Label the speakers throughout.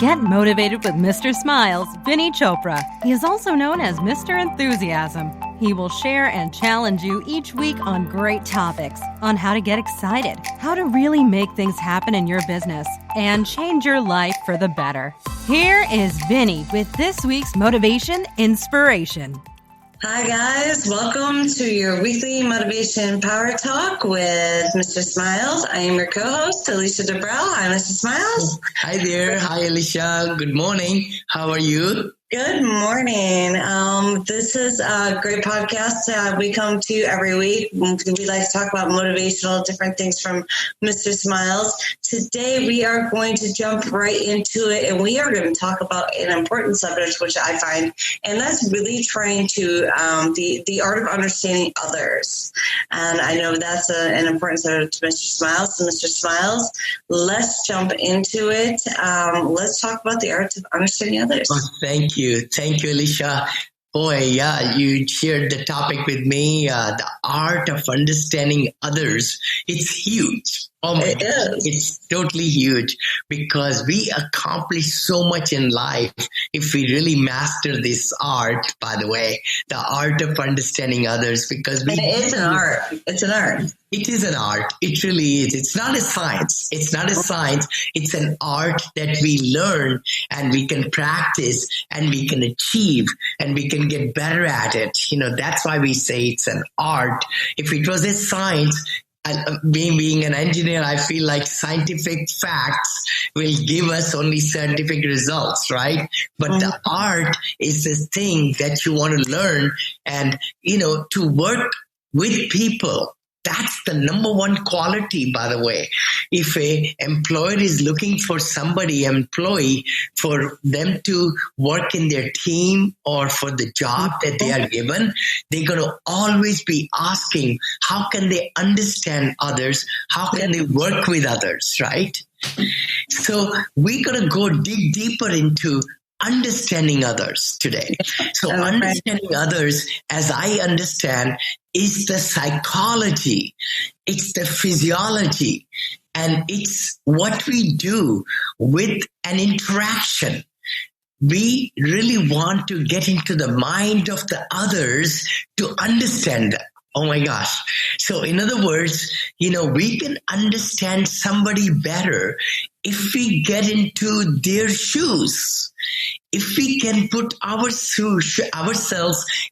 Speaker 1: Get motivated with Mr. Smiles, Vinney Chopra. He is also known as Mr. Enthusiasm. He will share and challenge you each week on great topics on how to get excited, how to really make things happen in your business, and change your life for the better. Here is Vinney with this week's Motivation Inspiration.
Speaker 2: Hi guys, welcome to your weekly Motivation Power Talk with Mr. Smiles. I am your co-host, Alicia Debrell. Hi, Mr. Smiles.
Speaker 3: Hi there. Hi, Alicia. Good morning. How are you?
Speaker 2: Good morning. This is a great podcast we come to every week. We like to talk about motivational, different things from Mr. Smiles. Today, we are going to jump right into it, and we are going to talk about an important subject, which I find, and that's really trying to, the art of understanding others. And I know that's an important subject to Mr. Smiles. So, Mr. Smiles, let's jump into it. Let's talk about the art of understanding others.
Speaker 3: Oh, thank you. Thank you, Alicia. Boy, yeah, you shared the topic with me, the art of understanding others. It's huge. Oh my God, it's totally huge because we accomplish so much in life if we really master this art, by the way, the art of understanding others, because
Speaker 2: it's an art. It's an art.
Speaker 3: It is an art. It really is. It's not a science. It's not a science. It's an art that we learn and we can practice and we can achieve and we can get better at it. You know, that's why we say it's an art. If it was a science, being an engineer, I feel like scientific facts will give us only scientific results, right? But the art is the thing that you want to learn and, you know, to work with people. That's the number one quality, by the way. If a employer is looking for employee, for them to work in their team or for the job that they are given, they're going to always be asking, how can they understand others? How can they work with others, right? So we're going to go dig deeper into understanding others today. So understanding others, as I understand, is the psychology, it's the physiology, and it's what we do with an interaction. We really want to get into the mind of the others to understand them. Oh my gosh. So in other words, you know, we can understand somebody better if we get into their shoes. If we can put ourselves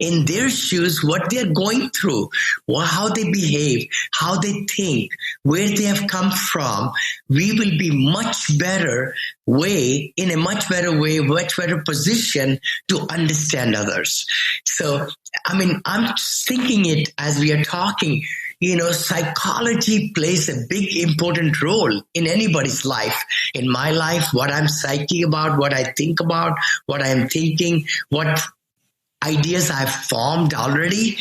Speaker 3: in their shoes, what they're going through, how they behave, how they think, where they have come from, we will be in a much better position to understand others. So, I mean, I'm thinking it as we are talking. You know, psychology plays a big, important role in anybody's life. In my life, what I'm psyching about, what I think about, what I'm thinking, what ideas I've formed already,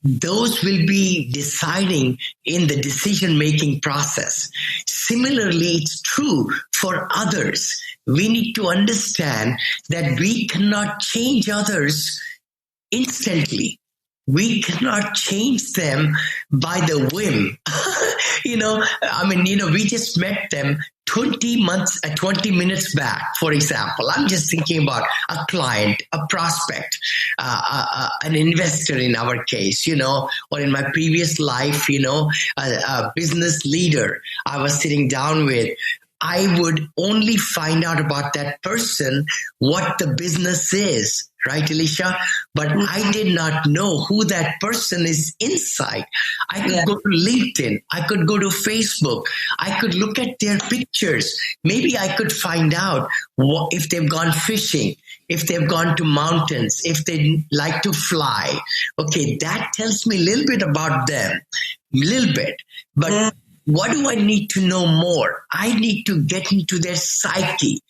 Speaker 3: those will be deciding in the decision-making process. Similarly, it's true for others. We need to understand that we cannot change others instantly. We cannot change them by the whim. We just met them 20 minutes back, for example. I'm just thinking about a client, a prospect, an investor in our case, or in my previous life, a business leader I was sitting down with. I would only find out about that person what the business is, right, Alicia? But I did not know who that person is inside. I could go to LinkedIn. I could go to Facebook. I could look at their pictures. Maybe I could find out if they've gone fishing, if they've gone to mountains, if they like to fly. Okay, that tells me a little bit about them, a little bit. But what do I need to know more? I need to get into their psyche.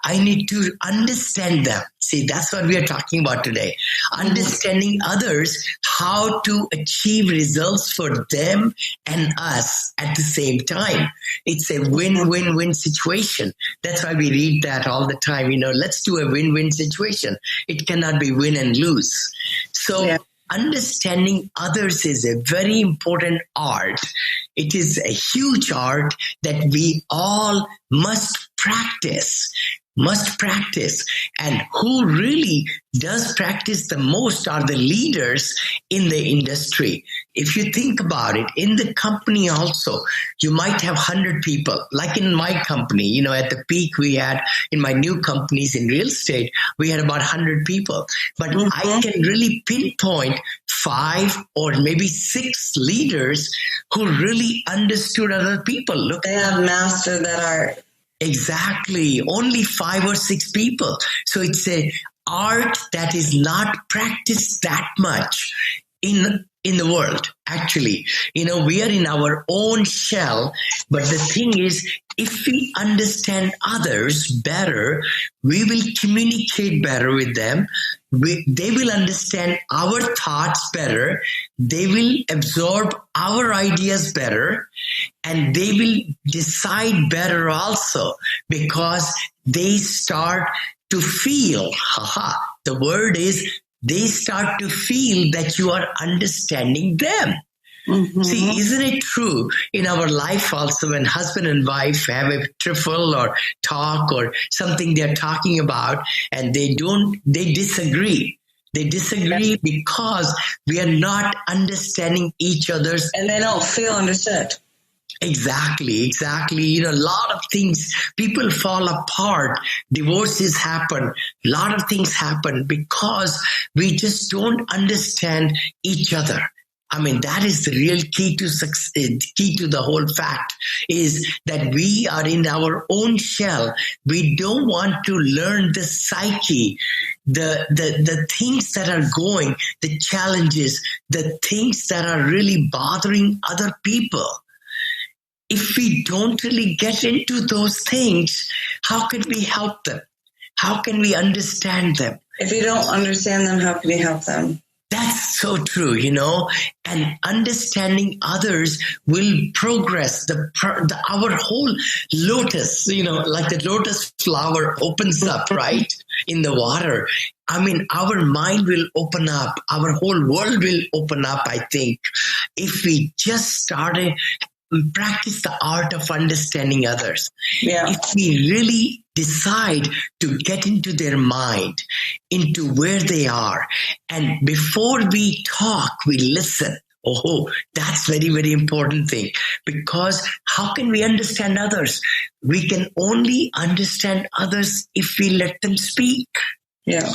Speaker 3: I need to understand them. See, that's what we are talking about today. Understanding others, how to achieve results for them and us at the same time. It's a win-win-win situation. That's why we read that all the time. Let's do a win-win situation. It cannot be win and lose. So understanding others is a very important art. It is a huge art that we all must practice. must practice. And who really does practice the most are the leaders in the industry. If you think about it, in the company also, you might have 100 people. Like in my company, at the peak we had in my new companies in real estate, we had about 100 people. But I can really pinpoint 5 or maybe 6 leaders who really understood other people. Look,
Speaker 2: they have mastered that art.
Speaker 3: Exactly. Only 5 or 6 people. So it's a art that is not practiced that much in the world. Actually, we are in our own shell. But the thing is, if we understand others better, we will communicate better with them. They will understand our thoughts better. They will absorb our ideas better, and they will decide better also, because they start to feel, the word is, they start to feel that you are understanding them. Mm-hmm. See, isn't it true in our life also, when husband and wife have a trifle or talk or something they're talking about, and they disagree. They disagree because we are not understanding each other's.
Speaker 2: And they don't feel understood.
Speaker 3: Exactly. A lot of things, people fall apart, divorces happen, a lot of things happen because we just don't understand each other. I mean, that is the real key to success, key to the whole fact, is that we are in our own shell. We don't want to learn the psyche, the things that are going, the challenges, the things that are really bothering other people. If we don't really get into those things, how can we help them? How can we understand them?
Speaker 2: If you don't understand them, how can you help them?
Speaker 3: That's so true, and understanding others will progress our whole lotus, like the lotus flower opens up, right, in the water. I mean, our mind will open up. Our whole world will open up, I think, if we just started practice the art of understanding others. Yeah. If we really decide to get into their mind, into where they are, and before we talk, we listen. Oh, that's very, very important thing, because how can we understand others? We can only understand others if we let them speak. Yeah.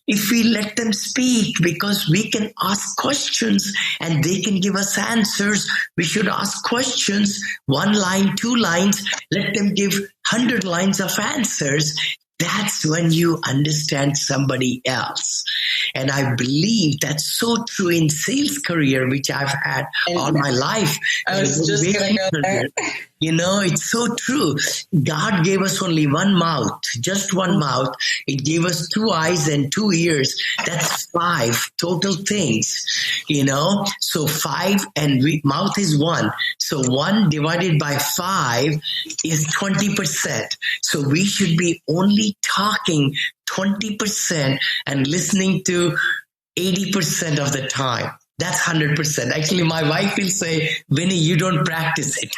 Speaker 3: If we let them speak, because we can ask questions and they can give us answers. We should ask questions, 1 line, 2 lines, let them give 100 lines of answers. That's when you understand somebody else. And I believe that's so true in sales career, which I've had all my life.
Speaker 2: I was just going to go there.
Speaker 3: It's so true. God gave us only 1 mouth, just 1 mouth. It gave us 2 eyes and 2 ears. That's 5 total things, So 5 and mouth is 1. So 1 divided by 5 is 20%. So we should be only talking 20% and listening to 80% of the time. That's 100%. Actually, my wife will say, Vinney, you don't practice it.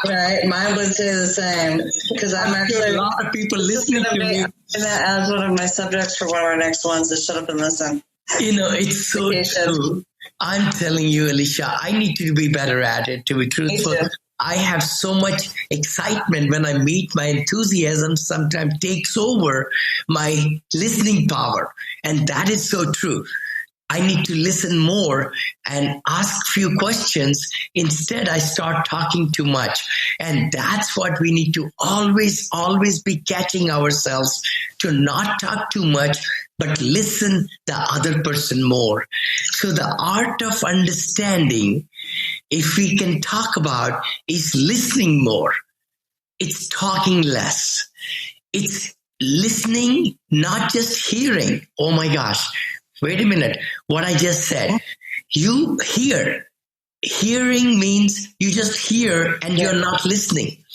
Speaker 2: Right. Mine would say the same, because I'm actually
Speaker 3: a lot of people listening to me.
Speaker 2: As one of my subjects for one of our next ones is shut up and listen.
Speaker 3: It's so true. I'm telling you, Alicia, I need to be better at it, to be truthful. I have so much excitement when I meet. My enthusiasm sometimes takes over my listening power. And that is so true. I need to listen more and ask few questions. Instead, I start talking too much. And that's what we need to always be catching ourselves, to not talk too much, but listen the other person more. So the art of understanding, if we can talk about, is listening more. It's talking less. It's listening, not just hearing. Oh my gosh. Wait a minute. What I just said. You hear. Hearing means you just hear and you're not listening.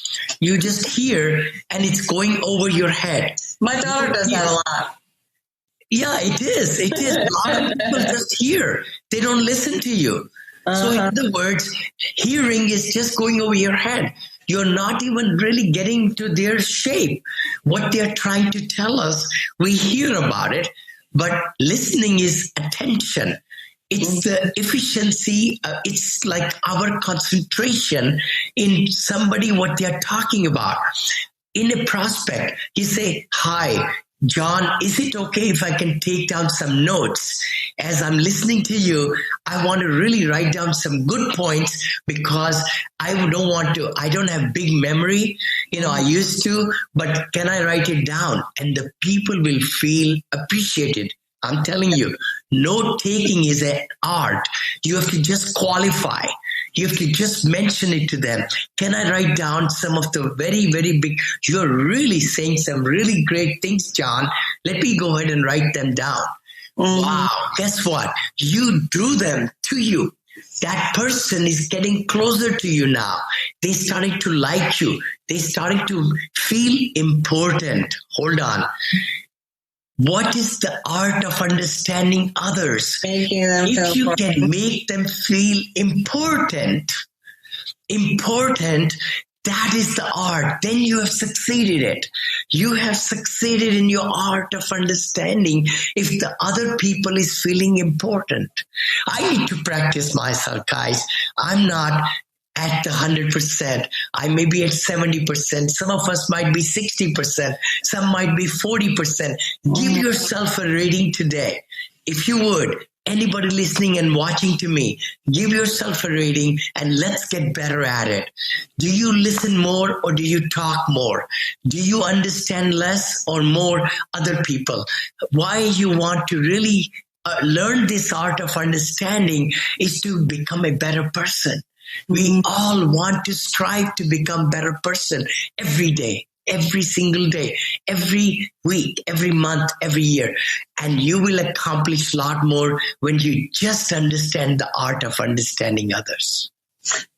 Speaker 3: You just hear and it's going over your head.
Speaker 2: My daughter does that a lot.
Speaker 3: Yeah, it is. It is. A lot of people just hear. They don't listen to you. So in other words, hearing is just going over your head. You're not even really getting to their shape. What they're trying to tell us, we hear about it, but listening is attention. It's the efficiency. It's like our concentration in somebody, what they're talking about. In a prospect, you say, "Hi, John, is it okay if I can take down some notes? As I'm listening to you, I want to really write down some good points because I don't have big memory. I used to, but can I write it down?" And the people will feel appreciated. I'm telling you, note taking is an art. You have to just qualify. You have to just mention it to them. Can I write down some of the very, very big, you're really saying some really great things, John. Let me go ahead and write them down. Wow. Guess what? You drew them to you. That person is getting closer to you now. They starting to like you. They starting to feel important. Hold on. What is the art of understanding others? If you can make them feel important, that is the art. Then you have succeeded it. You have succeeded in your art of understanding if the other people is feeling important. I need to practice myself, guys. I'm not at the 100%. I may be at 70%. Some of us might be 60%. Some might be 40%. Give yourself a rating today. If you would, anybody listening and watching to me, give yourself a rating and let's get better at it. Do you listen more or do you talk more? Do you understand less or more other people? Why you want to really learn this art of understanding is to become a better person. We all want to strive to become a better person every day, every single day, every week, every month, every year. And you will accomplish a lot more when you just understand the art of understanding others.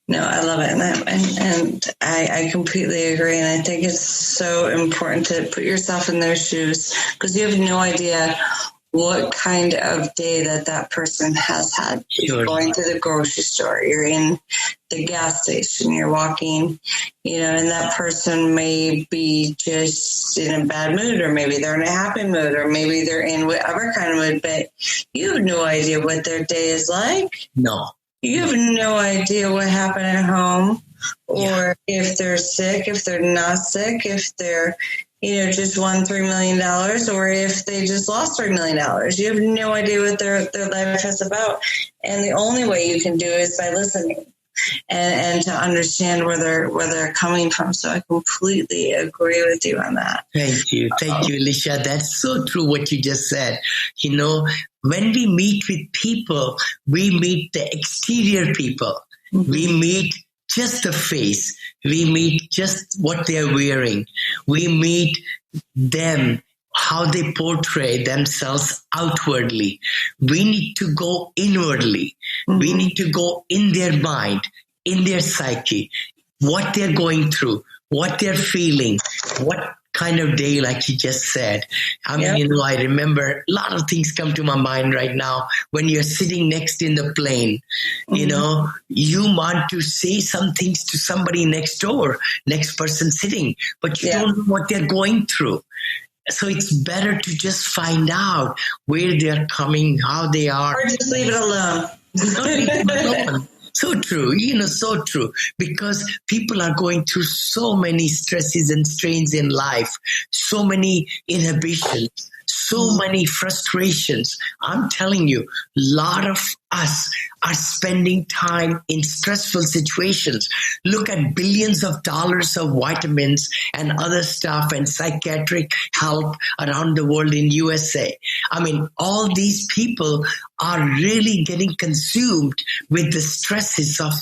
Speaker 2: No, I love it. And I completely agree. And I think it's so important to put yourself in their shoes because you have no idea what kind of day that person has had. You're going to the grocery store, you're in the gas station, you're walking, and that person may be just in a bad mood, or maybe they're in a happy mood, or maybe they're in whatever kind of mood, but you have no idea what their day is like.
Speaker 3: No.
Speaker 2: You have no idea what happened at home, or if they're sick, if they're not sick, if they're just won $3 million, or if they just lost $3 million. You have no idea what their life is about. And the only way you can do it is by listening and to understand where they're coming from. So I completely agree with you on that.
Speaker 3: Thank you, Alicia. That's so true what you just said. When we meet with people, we meet the exterior people. Mm-hmm. We meet just the face. We meet just what they're wearing. We meet them, how they portray themselves outwardly. We need to go inwardly. Mm-hmm. We need to go in their mind, in their psyche, what they're going through, what they're feeling, what kind of day, like you just said. I remember a lot of things come to my mind right now. When you're sitting next in the plane, you want to say some things to somebody next door, next person sitting, but you don't know what they're going through. So it's better to just find out where they're coming, how they are.
Speaker 2: Or just leave it alone.
Speaker 3: Leave it alone. So true, so true, because people are going through so many stresses and strains in life, so many inhibitions, so many frustrations. I'm telling you, a lot of us are spending time in stressful situations. Look at billions of dollars of vitamins and other stuff and psychiatric help around the world in USA. I mean, all these people are really getting consumed with the stresses of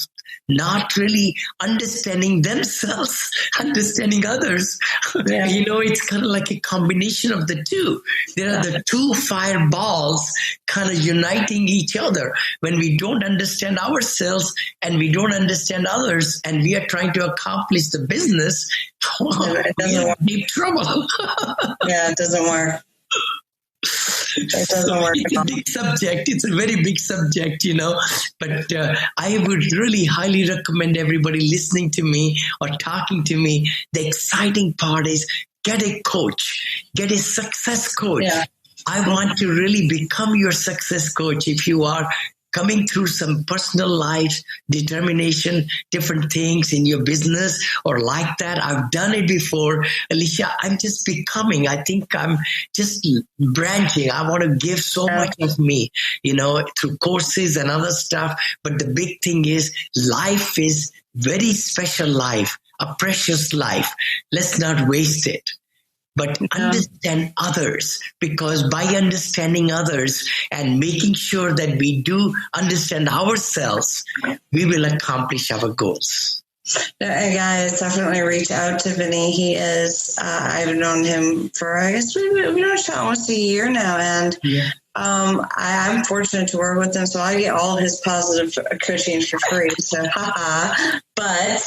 Speaker 3: not really understanding themselves, understanding others. Yeah. It's kind of like a combination of the two. There are the two fireballs kind of uniting each other. When we don't understand ourselves and we don't understand others and we are trying to accomplish the business, we are in deep trouble.
Speaker 2: Yeah, it doesn't work. It doesn't work
Speaker 3: It's a big subject. It's a very big subject, But I would really highly recommend everybody listening to me or talking to me. The exciting part is get a coach, get a success coach.
Speaker 2: Yeah.
Speaker 3: I want to really become your success coach. If you are coming through some personal life, determination, different things in your business or like that. I've done it before. Alicia, I'm just becoming. I think I'm just branching. I want to give so much of me, through courses and other stuff. But the big thing is life is very special life, a precious life. Let's not waste it. But understand others, because by understanding others and making sure that we do understand ourselves, we will accomplish our goals.
Speaker 2: Guys, definitely reach out to Vinney. He is, I've known him for, I guess we've known each other almost a year now. And I'm fortunate to work with him, so I get all of his positive coaching for free. So, But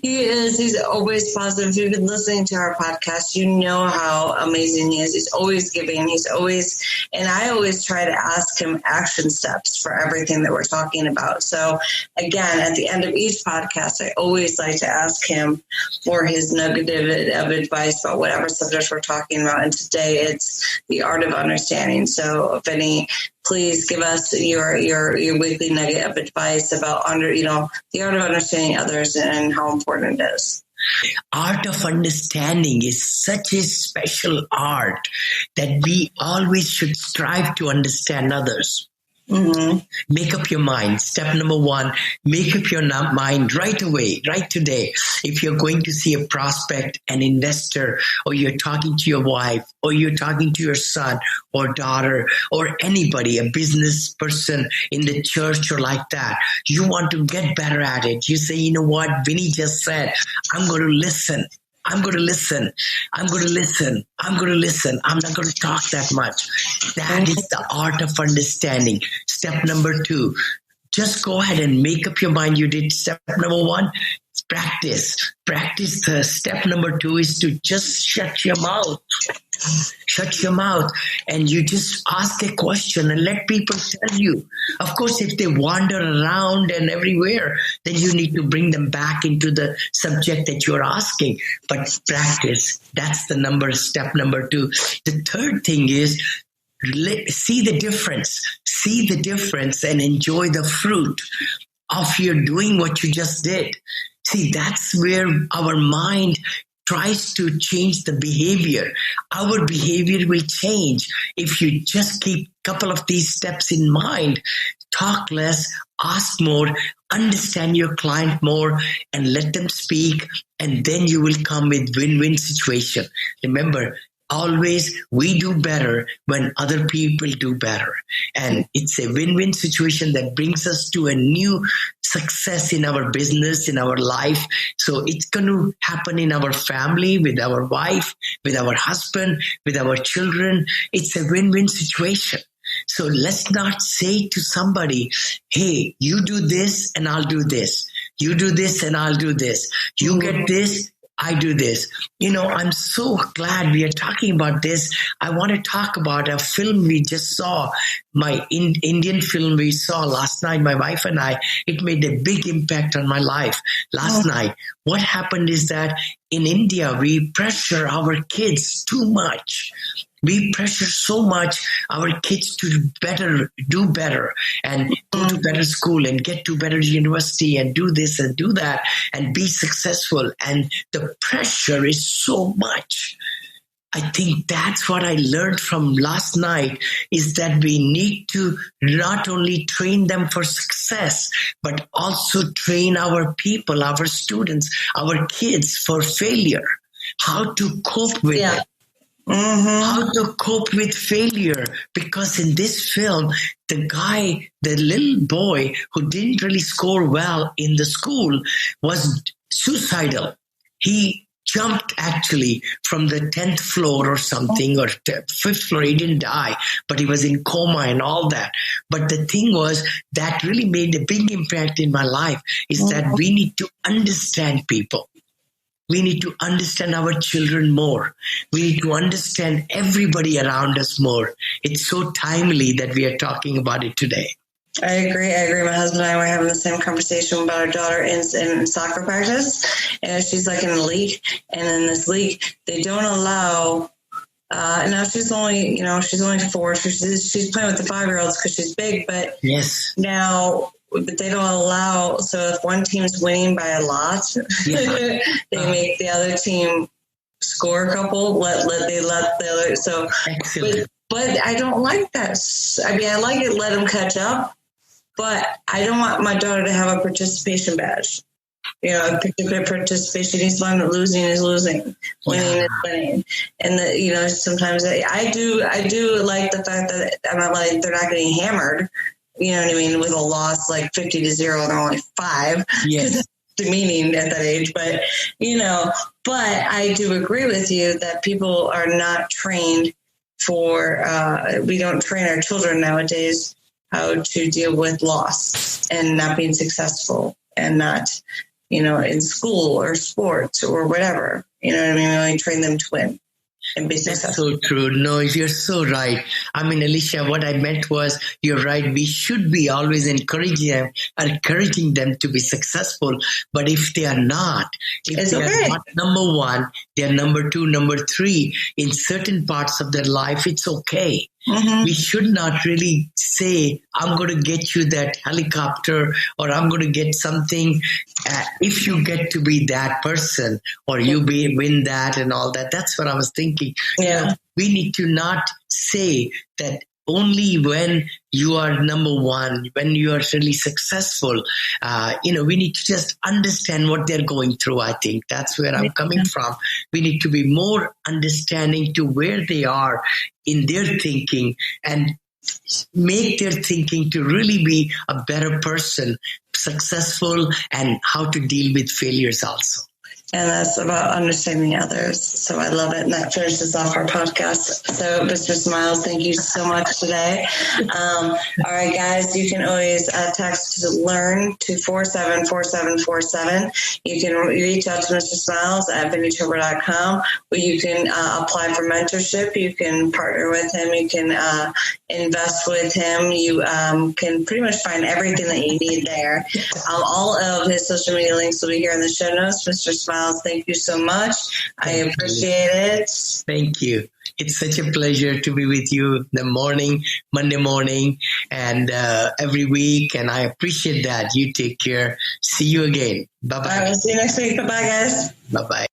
Speaker 2: he's always positive. If you've been listening to our podcast, you know how amazing he is. He's always giving. And I always try to ask him action steps for everything that we're talking about. So again, at the end of each podcast, I always like to ask him for his nugget of advice about whatever subject we're talking about. And today it's the art of understanding. So Vinney, please give us your weekly nugget of advice about the art of understanding others and how important it is.
Speaker 3: Art of understanding is such a special art that we always should strive to understand others. Mm-hmm. Make up your mind. Step number 1, make up your mind right away, right today. If you're going to see a prospect, an investor, or you're talking to your wife, or you're talking to your son or daughter, or anybody, a business person in the church or like that, you want to get better at it. You say, you know what, Vinney just said, I'm going to listen. I'm going to listen. I'm going to listen. I'm going to listen. I'm not going to talk that much. That is the art of understanding. Step number 2, just go ahead and make up your mind. You did step number 1, practice. Practice. The step number 2 is to just shut your mouth. Shut your mouth and you just ask a question and let people tell you. Of course, if they wander around and everywhere, then you need to bring them back into the subject that you're asking. But practice, that's the step number 2. The third thing is see the difference. See the difference and enjoy the fruit of your doing what you just did. See, that's where our mind tries to change the behavior. Our behavior will change if you just keep a couple of these steps in mind. Talk less, ask more, understand your client more, and let them speak. And then you will come with win-win situation. Remember, always we do better when other people do better. And it's a win-win situation that brings us to a new success in our business, in our life. So it's going to happen in our family, with our wife, with our husband, with our children. It's a win-win situation. So let's not say to somebody, hey, you do this and I'll do this. You do this and I'll do this. You get this, I do this. I'm so glad we are talking about this. I want to talk about a film we just saw, my Indian film we saw last night, my wife and I. It made a big impact on my life last night. What happened is that in India, we pressure our kids too much. We pressure so much our kids to do better and go to better school and get to better university and do this and do that and be successful. And the pressure is so much. I think that's what I learned from last night, is that we need to not only train them for success, but also train our people, our students, our kids for failure, how to cope with it. Mm-hmm. How to cope with failure. Because in this film, the little boy who didn't really score well in the school was suicidal. He jumped actually from the 10th floor or something, or 5th floor. He didn't die, but he was in coma and all that. But the thing was that really made a big impact in my life, is that we need to understand people. we need to understand our children more. We need to understand everybody around us more. It's so timely that we are talking about it today.
Speaker 2: I agree. My husband and I were having the same conversation about our daughter in soccer practice. And she's like in a league. And in this league, they don't allow, now she's only 4. She's playing with the 5-year-olds because she's big. But
Speaker 3: yes,
Speaker 2: now they don't allow. So if one team's winning by a lot, they make the other team score a couple. Let the other. So, but I don't like that. I mean, I like it. Let them catch up. But I don't want my daughter to have a participation badge. Participation is fun, losing is losing, winning is winning. And sometimes I do like the fact that I'm not like they're not getting hammered. You know what I mean? With a loss like 50-0 and they're only 5.
Speaker 3: Yes.
Speaker 2: That's demeaning at that age. But but I do agree with you that people are not trained for. We don't train our children nowadays how to deal with loss and not being successful and not, in school or sports or whatever. You know what I mean? We only train them to win and be successful.
Speaker 3: That's so true. No, you're so right. I mean, Alicia, what I meant was, you're right. We should be always encouraging them to be successful. But if they are not, not number 1, they're number 2, number 3 in certain parts of their life, it's okay. Mm-hmm. We should not really say, I'm going to get you that helicopter or I'm going to get something. If you get to be that person or you win that and all that, that's what I was thinking.
Speaker 2: Yeah.
Speaker 3: We need to not say that only when you are number 1, when you are really successful, we need to just understand what they're going through. I think that's where I'm coming from. We need to be more understanding to where they are in their thinking and make their thinking to really be a better person, successful, and how to deal with failures also.
Speaker 2: And that's about understanding others. So I love it. And that finishes off our podcast. So Mr. Smiles, thank you so much today. All right, guys, you can always text to LEARN to 474747. You can reach out to Mr. Smiles at VinneyChopra.com, where you can apply for mentorship. You can partner with him. You can invest with him. You can pretty much find everything that you need there. All of his social media links will be here in the show notes. Mr. Smiles, thank you so much. I appreciate it.
Speaker 3: Thank you. It's such a pleasure to be with you Monday morning, and every week. And I appreciate that. You take care. See you again. Bye-bye.
Speaker 2: All right, we'll see you next week. Bye-bye, guys.
Speaker 3: Bye-bye.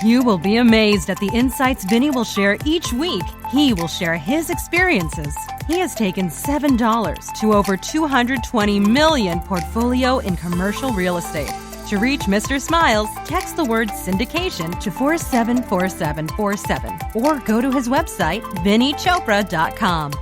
Speaker 1: You will be amazed at the insights Vinney will share each week. He will share his experiences. He has taken $7 to over $220 million portfolio in commercial real estate. To reach Mr. Smiles, text the word syndication to 474747 or go to his website, VinneyChopra.com.